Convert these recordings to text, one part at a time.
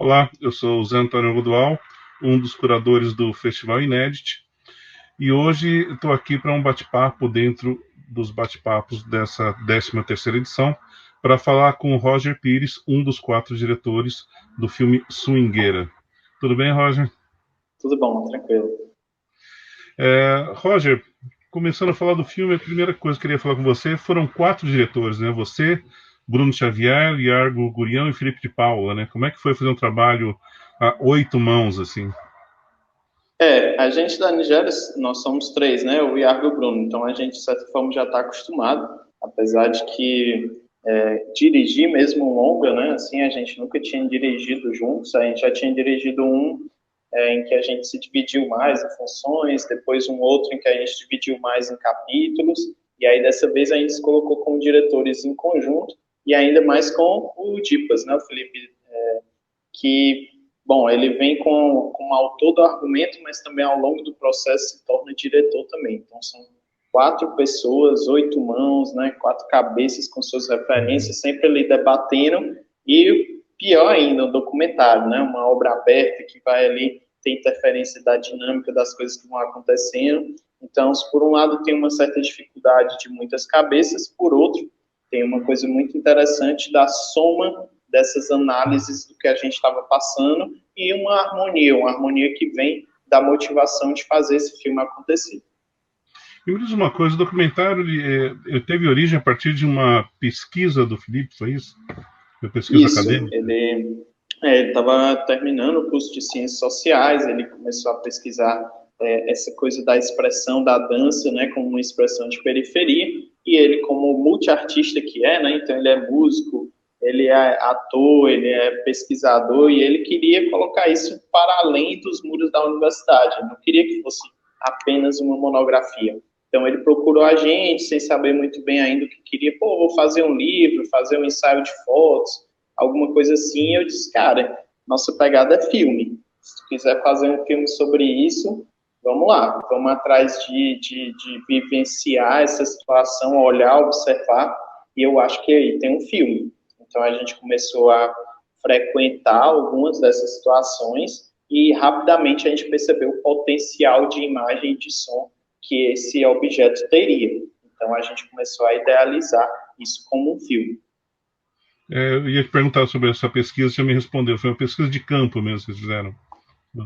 Olá, eu sou o Zé Antônio Godual, um dos curadores do Festival Inédit, e hoje estou aqui para um bate-papo dentro dos bate-papos dessa 13ª edição, para falar com o Roger Pires, um dos 4 diretores do filme Swingueira. Tudo bem, Roger? Tudo bom, tranquilo. Roger, começando a falar do filme, a primeira coisa que eu queria falar com você foram 4 diretores, né? Você, Bruno Xavier, Iargo Gurião e Felipe de Paula, né? Como é que foi fazer um trabalho a 8 mãos, assim? A gente da Nigéria, nós somos três, né? O Iargo e o Bruno. Então a gente, de certa forma, já está acostumado, apesar de que dirigir mesmo um longa, né? Assim, a gente nunca tinha dirigido juntos, a gente já tinha dirigido um em que a gente se dividiu mais em funções, depois um outro em que a gente dividiu mais em capítulos, e aí dessa vez a gente se colocou como diretores em conjunto, e ainda mais com o Dipas, né? O Felipe que, bom, ele vem com autor do argumento, mas também ao longo do processo se torna diretor também. Então, são 4 pessoas, 8 mãos, né, 4 cabeças com suas referências, sempre ali debatendo, e pior ainda, um documentário, né, uma obra aberta que vai ali ter interferência da dinâmica das coisas que vão acontecendo. Então, se por um lado tem uma certa dificuldade de muitas cabeças, por outro, tem uma coisa muito interessante da soma dessas análises do que a gente estava passando e uma harmonia que vem da motivação de fazer esse filme acontecer. E me diz uma coisa, o documentário ele teve origem a partir de uma pesquisa do Felipe, foi isso? Uma pesquisa Isso, acadêmica? ele estava terminando o curso de Ciências Sociais, ele começou a pesquisar essa coisa da expressão da dança, né, como uma expressão de periferia, e ele, como multiartista que é, né, então ele é músico, ele é ator, ele é pesquisador, e ele queria colocar isso para além dos muros da universidade, ele não queria que fosse apenas uma monografia. Então ele procurou a gente, sem saber muito bem ainda o que queria, pô, vou fazer um livro, fazer um ensaio de fotos, alguma coisa assim, eu disse, cara, nossa pegada é filme. Se tu quiser fazer um filme sobre isso, vamos lá, vamos atrás de vivenciar essa situação, olhar, observar, e eu acho que aí tem um filme. Então a gente começou a frequentar algumas dessas situações e rapidamente a gente percebeu o potencial de imagem e de som que esse objeto teria. Então a gente começou a idealizar isso como um filme. Eu ia te perguntar sobre essa pesquisa, você me respondeu. Foi uma pesquisa de campo mesmo que vocês fizeram.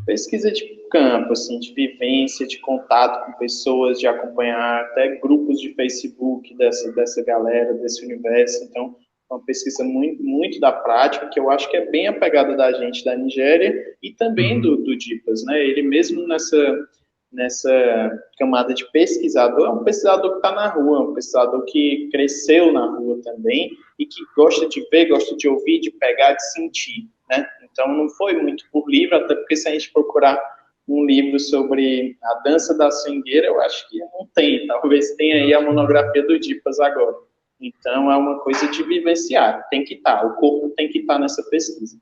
Pesquisa de campo, assim, de vivência, de contato com pessoas, de acompanhar até grupos de Facebook dessa galera, desse universo. Então, é uma pesquisa muito, muito da prática, que eu acho que é bem a pegada da gente da Nigéria e também Uhum. do Dipas, né? Ele mesmo nessa camada de pesquisador, é um pesquisador que está na rua, um pesquisador que cresceu na rua também e que gosta de ver, gosta de ouvir, de pegar, de sentir, né? Então não foi muito por livro, até porque se a gente procurar um livro sobre a dança da swingueira, eu acho que não tem, talvez tenha aí a monografia do Dipas agora. Então é uma coisa de vivenciar, tem que estar, o corpo tem que estar nessa pesquisa.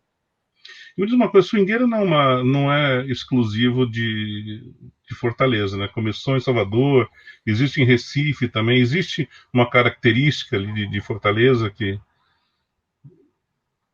E me diz uma coisa, swingueira não é exclusivo de Fortaleza, né? Começou em Salvador, existe em Recife também, existe uma característica ali de Fortaleza que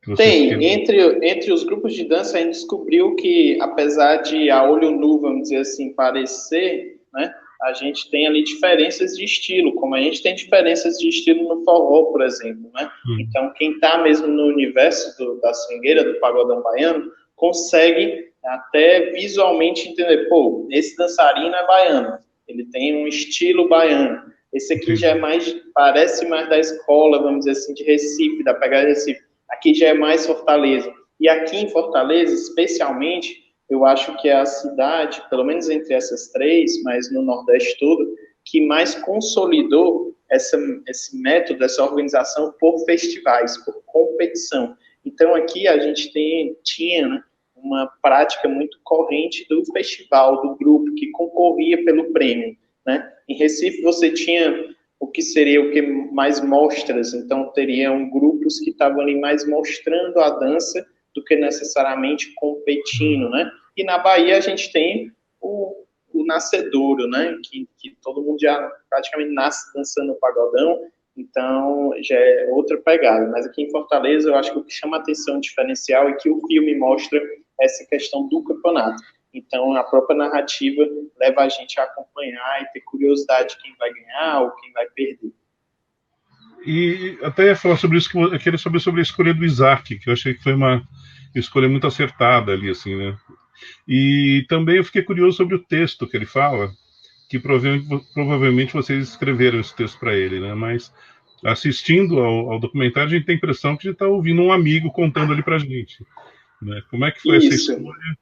vocês Tem, queiram. entre os grupos de dança, a gente descobriu que, apesar de a olho nu, vamos dizer assim, parecer, né, a gente tem ali diferenças de estilo, como a gente tem diferenças de estilo no forró, por exemplo, né? Hum. Então, quem está mesmo no universo da swingueira, do pagodão baiano, consegue até visualmente entender, pô, esse dançarino é baiano, ele tem um estilo baiano. Esse aqui já é Entendi. mais, parece mais da escola, vamos dizer assim, de Recife, da pegada de Recife. Aqui já é mais Fortaleza. E aqui em Fortaleza, especialmente, eu acho que é a cidade, pelo menos entre essas três, mas no Nordeste todo, que mais consolidou esse método, essa organização por festivais, por competição. Então aqui a gente tinha, né, uma prática muito corrente do festival, do grupo que concorria pelo prêmio. Né? Em Recife você tinha o que seria o que mais mostras, então teriam grupos que estavam ali mais mostrando a dança do que necessariamente competindo, né? E na Bahia a gente tem o nascedouro, né? Que todo mundo já praticamente nasce dançando o pagodão, Então, já é outra pegada. Mas aqui em Fortaleza, eu acho que o que chama a atenção diferencial é que o filme mostra essa questão do campeonato. Então, a própria narrativa leva a gente a acompanhar e ter curiosidade de quem vai ganhar ou quem vai perder. E até ia falar sobre isso, que eu queria saber sobre a escolha do Isaac, que eu achei que foi uma escolha muito acertada ali, assim, né? E também eu fiquei curioso sobre o texto que ele fala, que provavelmente vocês escreveram esse texto para ele, né? Mas assistindo ao documentário, a gente tem a impressão que a gente está ouvindo um amigo contando ali para a gente, né? Como é que foi essa Isso. escolha?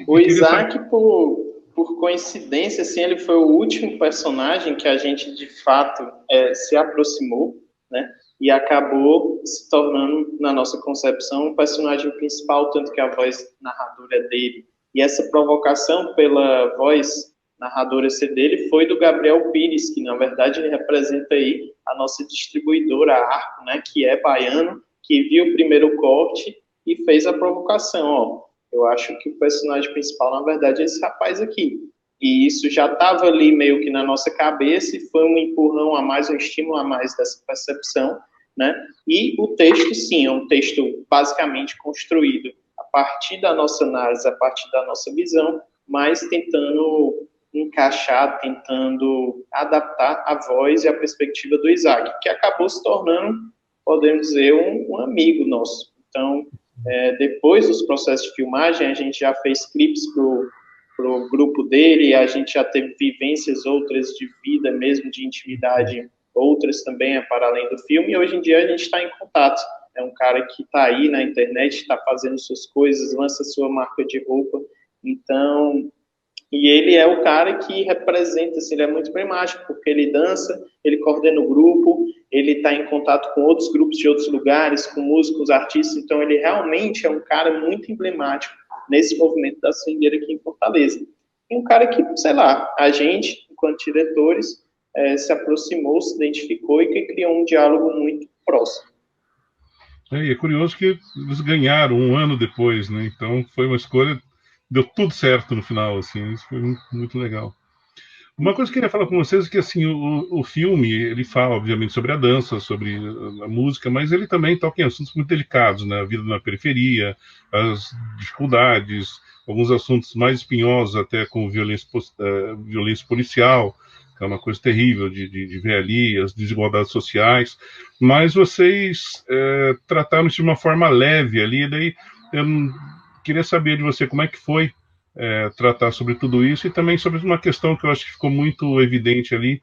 O Isaac, por coincidência, assim, ele foi o último personagem que a gente, de fato, se aproximou, né? E acabou se tornando, na nossa concepção, um personagem principal, tanto que a voz narradora é dele. E essa provocação pela voz narradora ser dele foi do Gabriel Pires, que, na verdade, ele representa aí a nossa distribuidora, a Arco, né? Que é baiano, que viu o primeiro corte e fez a provocação, ó. Eu acho que o personagem principal, na verdade, é esse rapaz aqui. E isso já estava ali meio que na nossa cabeça e foi um empurrão a mais, um estímulo a mais dessa percepção, né? E o texto, sim, é um texto basicamente construído a partir da nossa análise, a partir da nossa visão, mas tentando encaixar, tentando adaptar a voz e a perspectiva do Isaac, que acabou se tornando, podemos dizer, um amigo nosso. Então, depois dos processos de filmagem, a gente já fez clipes pro grupo dele, a gente já teve vivências outras de vida mesmo, de intimidade, outras também para além do filme, e hoje em dia a gente está em contato. É um cara que está aí na internet, está fazendo suas coisas, lança sua marca de roupa, então... E ele é o cara que representa, assim, ele é muito emblemático, porque ele dança, ele coordena o grupo, ele está em contato com outros grupos de outros lugares, com músicos, artistas, então ele realmente é um cara muito emblemático nesse movimento da swingueira aqui em Fortaleza. E um cara que, sei lá, a gente, enquanto diretores, se aproximou, se identificou e que criou um diálogo muito próximo. E é curioso que eles ganharam um ano depois, né? Então foi uma escolha, deu tudo certo no final, assim, isso foi muito, muito legal. Uma coisa que eu queria falar com vocês é que assim, o filme, ele fala, obviamente, sobre a dança, sobre a música, mas ele também toca em assuntos muito delicados, né? A vida na periferia, as dificuldades, alguns assuntos mais espinhosos, até com violência policial, que é uma coisa terrível de ver ali, as desigualdades sociais, mas vocês trataram isso de uma forma leve ali, e daí eu queria saber de você como é que foi tratar sobre tudo isso e também sobre uma questão que eu acho que ficou muito evidente ali,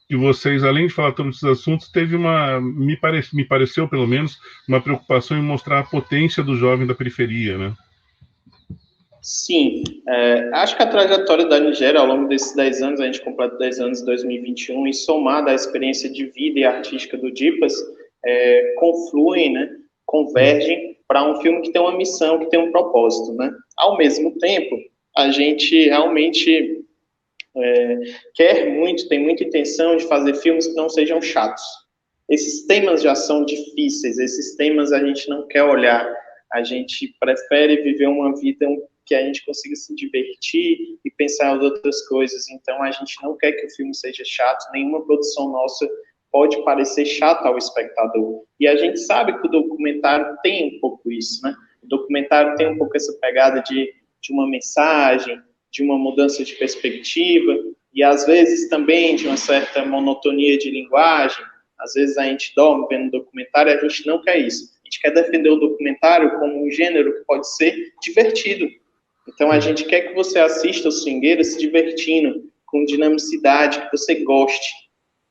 que vocês, além de falar todos esses assuntos, teve me pareceu pelo menos, uma preocupação em mostrar a potência do jovem da periferia, né? Sim, acho que a trajetória da Nigéria ao longo desses 10 anos, a gente completa 10 anos em 2021, e somada à experiência de vida e artística do Dipas, confluem, né, convergem para um filme que tem uma missão, que tem um propósito, né? Ao mesmo tempo, a gente realmente quer muito, tem muita intenção de fazer filmes que não sejam chatos. Esses temas já são difíceis, esses temas a gente não quer olhar, a gente prefere viver uma vida que a gente consiga se divertir e pensar em outras coisas. Então, a gente não quer que o filme seja chato, nenhuma produção nossa pode parecer chata ao espectador. E a gente sabe que o documentário tem um pouco isso, né? O documentário tem um pouco essa pegada de uma mensagem, de uma mudança de perspectiva, e às vezes também de uma certa monotonia de linguagem. Às vezes a gente dorme vendo documentário e a gente não quer isso. A gente quer defender o documentário como um gênero que pode ser divertido. Então a gente quer que você assista o swingueiro se divertindo, com dinamicidade, que você goste.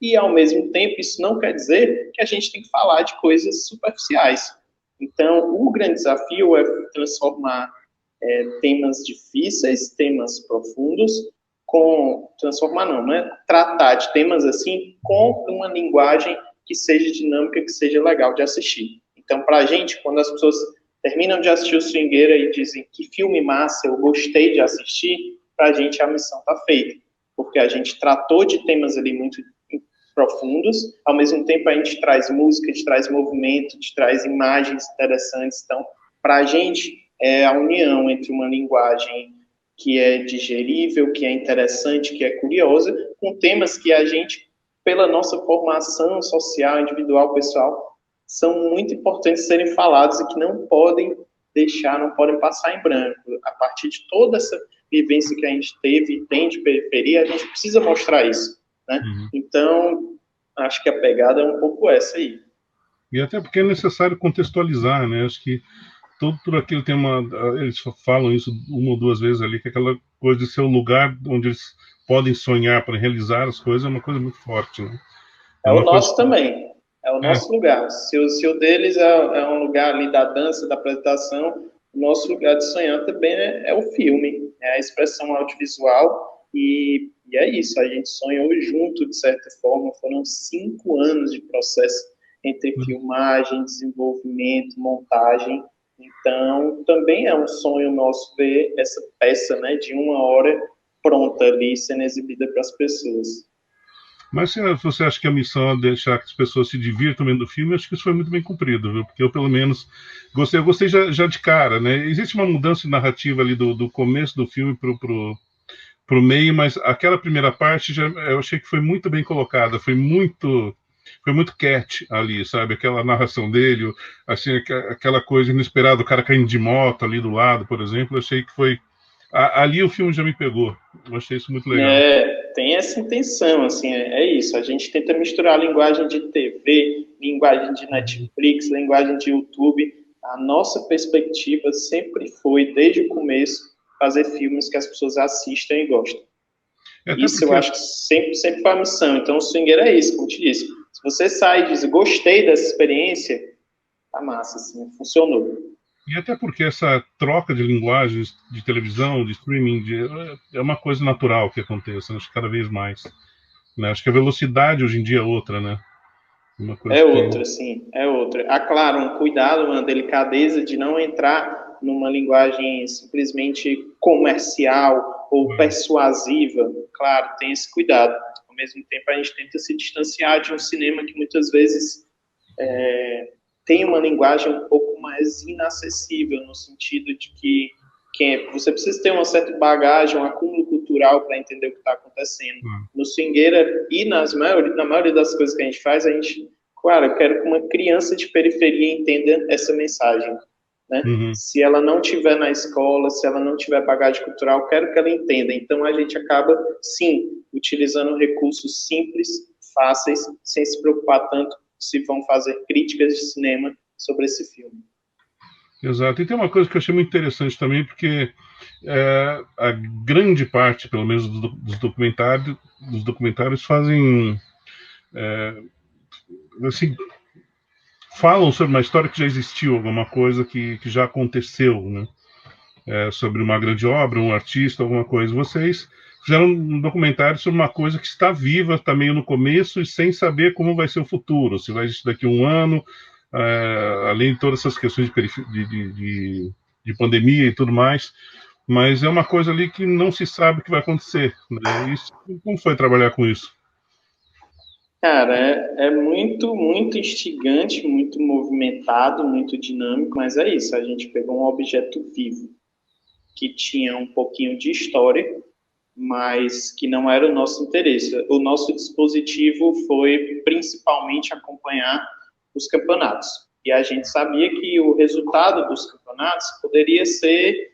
E ao mesmo tempo isso não quer dizer que a gente tem que falar de coisas superficiais. Então o grande desafio é transformar temas difíceis, temas profundos, transformar não, né? Tratar de temas assim com uma linguagem que seja dinâmica, que seja legal de assistir. Então, para a gente, quando as pessoas terminam de assistir o Swingueira e dizem que filme massa, eu gostei de assistir, para a gente a missão está feita. Porque a gente tratou de temas ali muito profundos, ao mesmo tempo a gente traz música, a gente traz movimento, a gente traz imagens interessantes. Então, para a gente, é a união entre uma linguagem que é digerível, que é interessante, que é curiosa, com temas que a gente pela nossa formação social, individual, pessoal, são muito importantes serem falados e que não podem deixar, não podem passar em branco. A partir de toda essa vivência que a gente teve e tem de periferia, a gente precisa mostrar isso, né? Então, acho que a pegada é um pouco essa aí. E até porque é necessário contextualizar, né? Acho que tudo aquilo tem eles falam isso uma ou duas vezes ali, que aquela coisa de ser o lugar onde eles podem sonhar para realizar as coisas é uma coisa muito forte, né? É o coisa... nosso também, é o nosso lugar. Se o deles é um lugar ali da dança, da apresentação, o nosso lugar de sonhar também é o filme, é a expressão audiovisual, e é isso, a gente sonhou junto, de certa forma, foram 5 anos de processo entre filmagem, desenvolvimento, montagem, então também é um sonho nosso ver essa peça, né, de 1 hora pronta ali, sendo exibida para as pessoas. Mas se você acha que a missão é deixar que as pessoas se divirtam vendo o filme, acho que isso foi muito bem cumprido, viu? Porque eu, pelo menos, gostei. Eu gostei já de cara, né? Existe uma mudança de narrativa ali do começo do filme pro meio, mas aquela primeira parte eu achei que foi muito bem colocada, foi muito cat ali, sabe? Aquela narração dele, assim, aquela coisa inesperada, o cara caindo de moto ali do lado, por exemplo, eu achei que foi... Ali o filme já me pegou, eu achei isso muito legal. Tem essa intenção, assim, é isso. A gente tenta misturar a linguagem de TV, linguagem de Netflix, linguagem de YouTube. A nossa perspectiva sempre foi, desde o começo, fazer filmes que as pessoas assistam e gostam. Isso porque... eu acho que sempre foi a missão. Então, o Swingueiro é isso, como eu te disse. Se você sai e diz, gostei dessa experiência, tá massa, assim, funcionou. E até porque essa troca de linguagens de televisão, de streaming, é uma coisa natural que aconteça, acho que cada vez mais. Né? Acho que a velocidade hoje em dia é outra, né? Uma coisa outra, sim, é outra. Há, claro, um cuidado, uma delicadeza de não entrar numa linguagem simplesmente comercial ou persuasiva. Claro, tem esse cuidado. Ao mesmo tempo, a gente tenta se distanciar de um cinema que muitas vezes tem uma linguagem um pouco mais inacessível, no sentido de que você precisa ter uma certa bagagem, um acúmulo cultural para entender o que está acontecendo. No Swingueira e na maioria das coisas que a gente faz, a gente, claro, eu quero que uma criança de periferia entenda essa mensagem. Né? Se ela não tiver na escola, se ela não tiver bagagem cultural, eu quero que ela entenda. Então, a gente acaba, sim, utilizando recursos simples, fáceis, sem se preocupar tanto se vão fazer críticas de cinema sobre esse filme. Exato. E tem uma coisa que eu achei muito interessante também, porque a grande parte, pelo menos, dos documentários fazem... assim, falam sobre uma história que já existiu, alguma coisa que já aconteceu, né? Sobre uma grande obra, um artista, alguma coisa. Vocês fizeram um documentário sobre uma coisa que está viva, está meio no começo e sem saber como vai ser o futuro, se vai existir daqui a um ano, além de todas essas questões de pandemia e tudo mais, mas é uma coisa ali que não se sabe o que vai acontecer. Né? Isso, como foi trabalhar com isso? Cara, é muito, muito instigante, muito movimentado, muito dinâmico, mas é isso, a gente pegou um objeto vivo que tinha um pouquinho de história, mas que não era o nosso interesse. O nosso dispositivo foi principalmente acompanhar os campeonatos. E a gente sabia que o resultado dos campeonatos poderia ser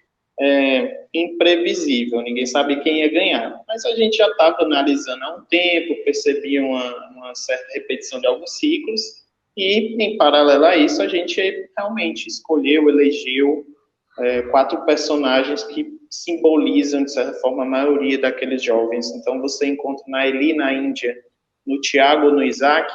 imprevisível, ninguém sabia quem ia ganhar. Mas a gente já estava analisando há um tempo, percebia uma certa repetição de alguns ciclos, e em paralelo a isso, a gente realmente escolheu, elegeu 4 personagens que simbolizam, de certa forma, a maioria daqueles jovens. Então, você encontra na Eli, na Índia, no Tiago, no Isaac,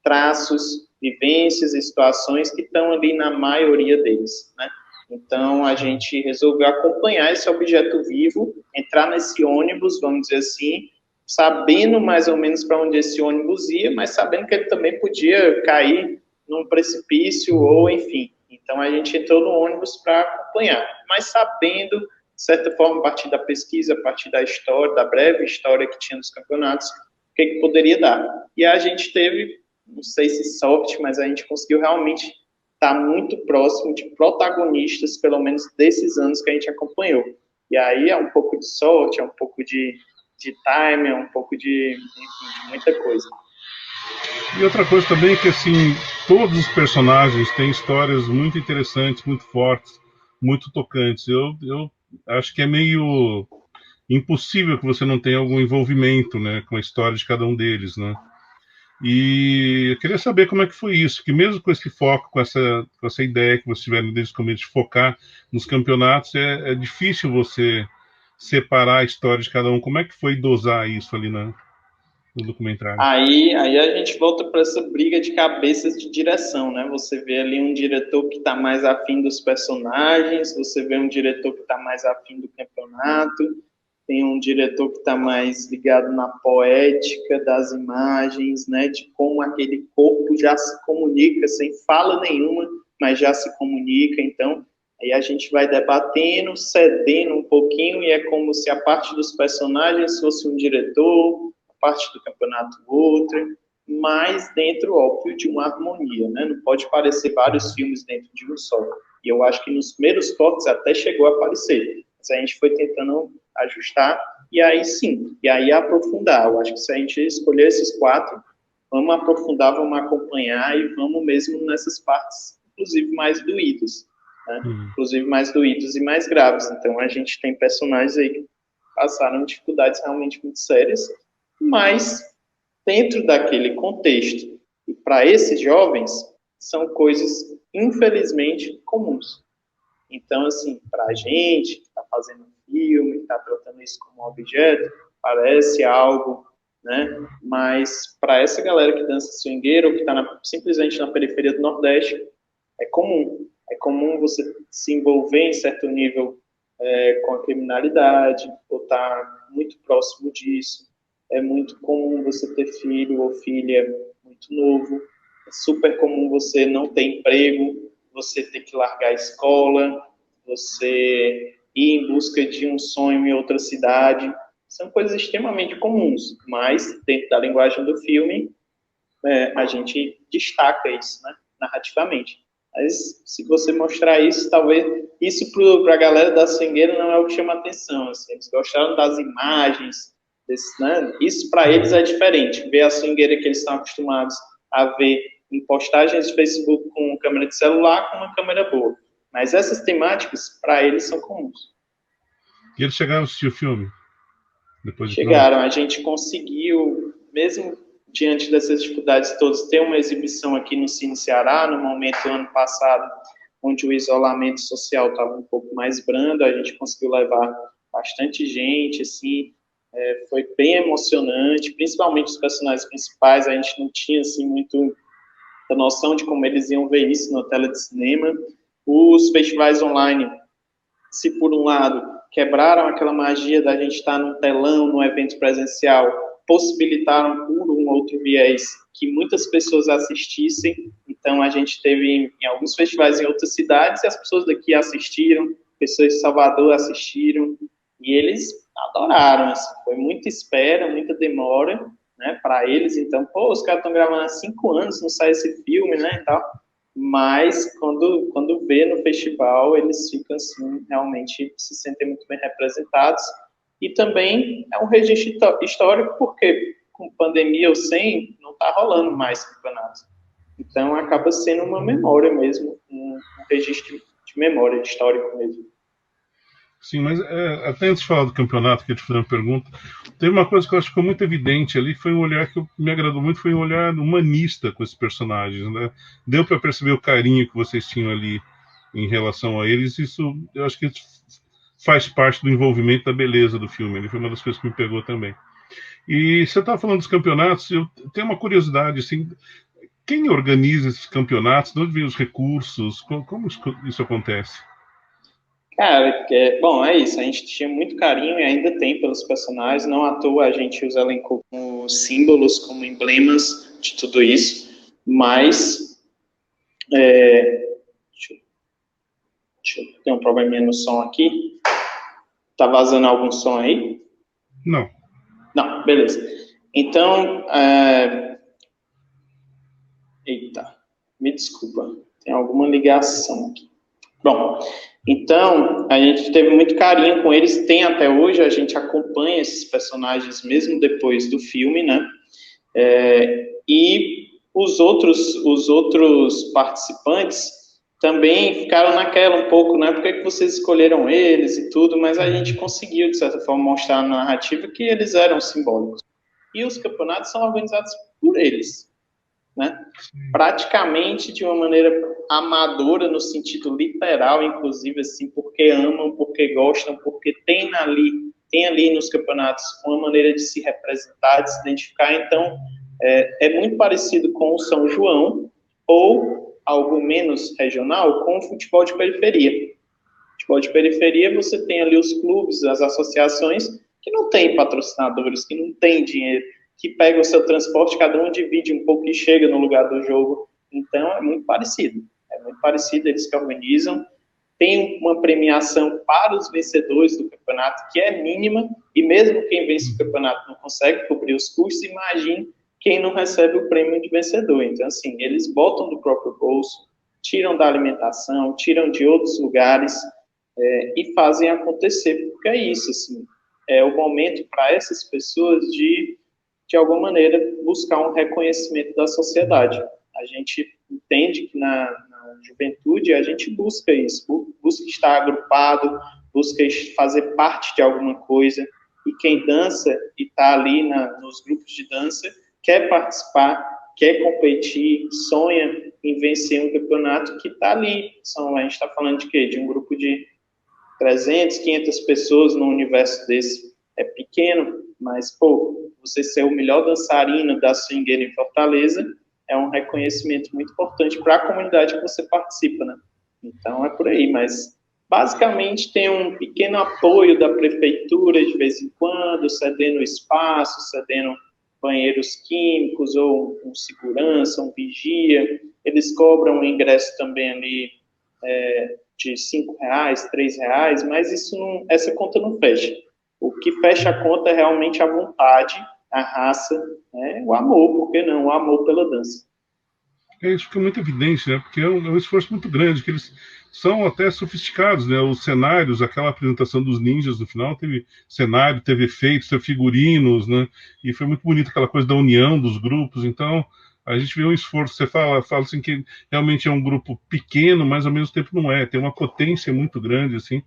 traços, vivências e situações que estão ali na maioria deles, né? Então, a gente resolveu acompanhar esse objeto vivo, entrar nesse ônibus, vamos dizer assim, sabendo mais ou menos para onde esse ônibus ia, mas sabendo que ele também podia cair num precipício ou, enfim. Então, a gente entrou no ônibus para acompanhar, mas sabendo, de certa forma, a partir da pesquisa, a partir da história, da breve história que tinha nos campeonatos, o que poderia dar. E a gente teve, não sei se sorte, mas a gente conseguiu realmente estar muito próximo de protagonistas, pelo menos desses anos que a gente acompanhou. E aí é um pouco de sorte, é um pouco de time, é um pouco enfim, de muita coisa. E outra coisa também é que, assim, todos os personagens têm histórias muito interessantes, muito fortes, muito tocantes. Eu acho que é meio impossível que você não tenha algum envolvimento, né, com a história de cada um deles, né? E eu queria saber como é que foi isso, que mesmo com esse foco, com essa ideia que vocês tiveram desde o começo de focar nos campeonatos, é difícil você separar a história de cada um. Como é que foi dosar isso ali no documentário? Aí a gente volta para essa briga de cabeças de direção, né? Você vê ali um diretor que está mais afim dos personagens, você vê um diretor que está mais afim do campeonato, tem um diretor que está mais ligado na poética das imagens, né? De como aquele corpo já se comunica sem fala nenhuma, mas já se comunica. Então, aí a gente vai debatendo, cedendo um pouquinho, e é como se a parte dos personagens fosse um diretor, parte do campeonato outra, mas dentro, óbvio, de uma harmonia, né? Não pode parecer vários filmes dentro de um só. E eu acho que nos primeiros cortes até chegou a aparecer, mas a gente foi tentando ajustar, e aí sim, e aí aprofundar. Eu acho que se a gente escolher esses 4, vamos aprofundar, vamos acompanhar e vamos mesmo nessas partes, inclusive mais doídas, né? Inclusive mais doídos e mais graves. Então a gente tem personagens aí que passaram dificuldades realmente muito sérias, mas dentro daquele contexto, e para esses jovens, são coisas, infelizmente, comuns. Então, assim, para a gente que está fazendo um filme, está tratando isso como objeto, parece algo, né? Mas para essa galera que dança swingueiro, ou que está simplesmente na periferia do Nordeste, é comum. É comum você se envolver em certo nível com a criminalidade, ou estar tá muito próximo disso. É muito comum você ter filho ou filha muito novo. É super comum você não ter emprego, você ter que largar a escola, você ir em busca de um sonho em outra cidade. São coisas extremamente comuns, mas dentro da linguagem do filme, a gente destaca isso, né, narrativamente. Mas se você mostrar isso, talvez isso para a galera da swingueira não é o que chama atenção. Assim, eles gostaram das imagens, né? Isso para eles é diferente. Ver a swingueira que eles estão acostumados a ver em postagens de Facebook com câmera de celular com uma câmera boa. Mas essas temáticas, para eles, são comuns. E eles chegaram a assistir o filme? Depois de Chegaram, a gente conseguiu, mesmo diante dessas dificuldades todas, ter uma exibição aqui no Cine Ceará, no momento do ano passado, onde o isolamento social estava um pouco mais brando, a gente conseguiu levar bastante gente, assim, foi bem emocionante, principalmente os personagens principais, a gente não tinha, assim, muito a noção de como eles iam ver isso na tela de cinema. Os festivais online, se por um lado quebraram aquela magia da gente estar num telão, num evento presencial, possibilitaram por um outro viés que muitas pessoas assistissem. Então a gente teve em alguns festivais em outras cidades e as pessoas daqui assistiram, pessoas de Salvador assistiram e eles adoraram. Assim, foi muita espera, muita demora, né, para eles. Então, pô, os caras estão gravando há 5 anos, não sai esse filme, né, e tal. Mas quando vê no festival, eles ficam assim, realmente se sentem muito bem representados. E também é um registro histórico, porque com pandemia ou sem, não está rolando mais campeonato. Então acaba sendo uma memória mesmo, um registro de memória, de histórico mesmo. Sim, mas até antes de falar do campeonato, que eu te fiz uma pergunta, teve uma coisa que eu acho que ficou muito evidente ali, foi um olhar que me agradou muito, foi um olhar humanista com esses personagens, né? Deu para perceber o carinho que vocês tinham ali em relação a eles, isso eu acho que faz parte do envolvimento da beleza do filme, ele foi uma das coisas que me pegou também. E você estava falando dos campeonatos, eu tenho uma curiosidade, assim, quem organiza esses campeonatos, de onde vêm os recursos, como isso acontece? Cara, bom, é isso. A gente tinha muito carinho e ainda tem pelos personagens. Não à toa a gente os elencou como símbolos, como emblemas de tudo isso. Mas, deixa eu ter um probleminha no som aqui. Tá vazando algum som aí? Não. Não, beleza. Então, eita, me desculpa. Tem alguma ligação aqui. Bom, então, a gente teve muito carinho com eles, tem até hoje, a gente acompanha esses personagens mesmo depois do filme, né? E os outros participantes também ficaram naquela um pouco, né? Por que vocês escolheram eles e tudo, mas a gente conseguiu, de certa forma, mostrar na narrativa que eles eram simbólicos. E os campeonatos são organizados por eles, né? Praticamente de uma maneira amadora, no sentido literal, inclusive, assim, porque amam, porque gostam, porque tem ali nos campeonatos uma maneira de se representar, de se identificar. Então, é muito parecido com o São João, ou algo menos regional, com o futebol de periferia. Futebol de periferia, você tem ali os clubes, as associações, que não têm patrocinadores, que não têm dinheiro, que pegam o seu transporte, cada um divide um pouco e chega no lugar do jogo. Então, é muito parecido. Eles que organizam. Tem uma premiação para os vencedores do campeonato, que é mínima, e mesmo quem vence o campeonato não consegue cobrir os custos, imagine quem não recebe o prêmio de vencedor. Então, assim, eles botam do próprio bolso, tiram da alimentação, tiram de outros lugares, e fazem acontecer, porque é isso, assim, é o momento para essas pessoas de alguma maneira, buscar um reconhecimento da sociedade. A gente entende que na juventude a gente busca isso, busca estar agrupado, busca fazer parte de alguma coisa, e quem dança e está ali nos grupos de dança quer participar, quer competir, sonha em vencer um campeonato que está ali. A gente está falando de quê? De um grupo de 300, 500 pessoas num universo desse. É pequeno, mas, pô, você ser o melhor dançarino da swingueira em Fortaleza é um reconhecimento muito importante para a comunidade que você participa, né? Então, é por aí, mas basicamente tem um pequeno apoio da prefeitura de vez em quando, cedendo espaço, cedendo banheiros químicos, ou um segurança, um vigia. Eles cobram o ingresso também ali de R$5, R$3, mas essa conta não fecha. O que fecha a conta é realmente a vontade, a raça, né? O amor, por que não? O amor pela dança. Isso fica muito evidente, né? Porque é um esforço muito grande, que eles são até sofisticados, né? Os cenários, aquela apresentação dos ninjas no final, teve cenário, teve efeitos, teve figurinos, né? E foi muito bonito aquela coisa da união dos grupos. Então, a gente vê um esforço. Você fala assim que realmente é um grupo pequeno, mas ao mesmo tempo não é. Tem uma potência muito grande, assim.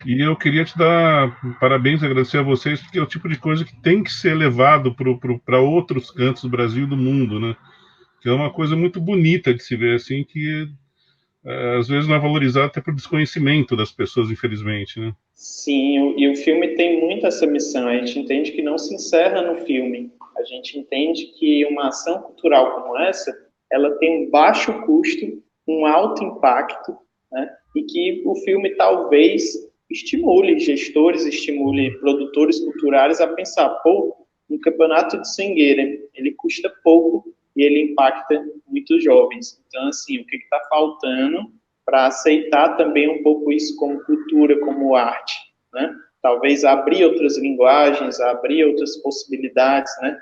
E eu queria te dar parabéns, agradecer a vocês, porque é o tipo de coisa que tem que ser levado para outros cantos do Brasil e do mundo, né? Que é uma coisa muito bonita de se ver, assim, que às vezes não é valorizado até por desconhecimento das pessoas, infelizmente, né? Sim, e o filme tem muito essa missão. A gente entende que não se encerra no filme. A gente entende que uma ação cultural como essa, ela tem um baixo custo, um alto impacto, né? E que o filme talvez estimule gestores, estimule produtores culturais a pensar, pô, um campeonato de swingueira, ele custa pouco e ele impacta muitos jovens. Então, assim, o que está faltando para aceitar também um pouco isso como cultura, como arte, né? Talvez abrir outras linguagens, abrir outras possibilidades, né?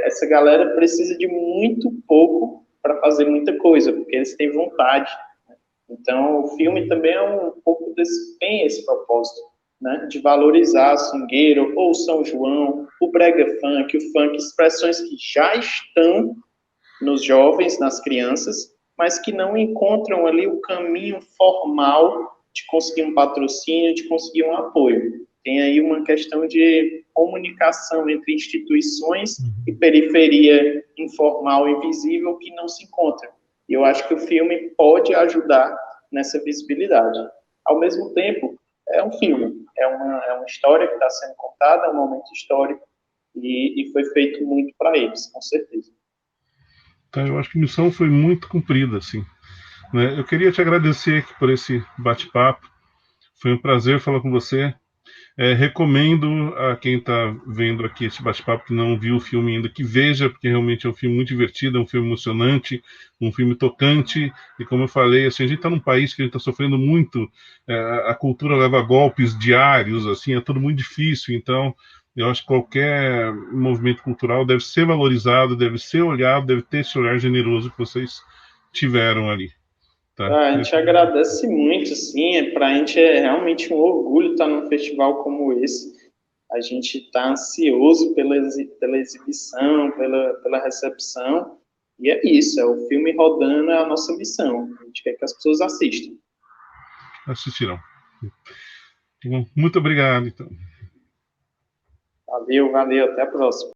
Essa galera precisa de muito pouco para fazer muita coisa, porque eles têm vontade. Né? Então, o filme também é um pouco tem esse propósito, né? De valorizar a swingueira, ou o São João, o brega funk, o funk, expressões que já estão nos jovens, nas crianças, mas que não encontram ali o caminho formal de conseguir um patrocínio, de conseguir um apoio. Tem aí uma questão de comunicação entre instituições e periferia informal e visível que não se encontram. E eu acho que o filme pode ajudar nessa visibilidade. Ao mesmo tempo, é um filme, é uma história que está sendo contada, é um momento histórico, e foi feito muito para eles, com certeza. Então, eu acho que a missão foi muito cumprida, assim. Né? Eu queria te agradecer aqui por esse bate-papo. Foi um prazer falar com você. Recomendo a quem está vendo aqui esse bate-papo que não viu o filme ainda, que veja, porque realmente é um filme muito divertido, é um filme emocionante, um filme tocante, e como eu falei, assim, a gente está num país que a gente está sofrendo muito, a cultura leva golpes diários, assim, é tudo muito difícil, então eu acho que qualquer movimento cultural deve ser valorizado, deve ser olhado, deve ter esse olhar generoso que vocês tiveram ali. Tá? A gente agradece muito, sim. Para a gente é realmente um orgulho estar num festival como esse. A gente está ansioso pela exibição, pela recepção, e é isso, é o filme rodando, é a nossa missão. A gente quer que as pessoas assistam. Assistirão. Bom, muito obrigado, então. Valeu, até a próxima.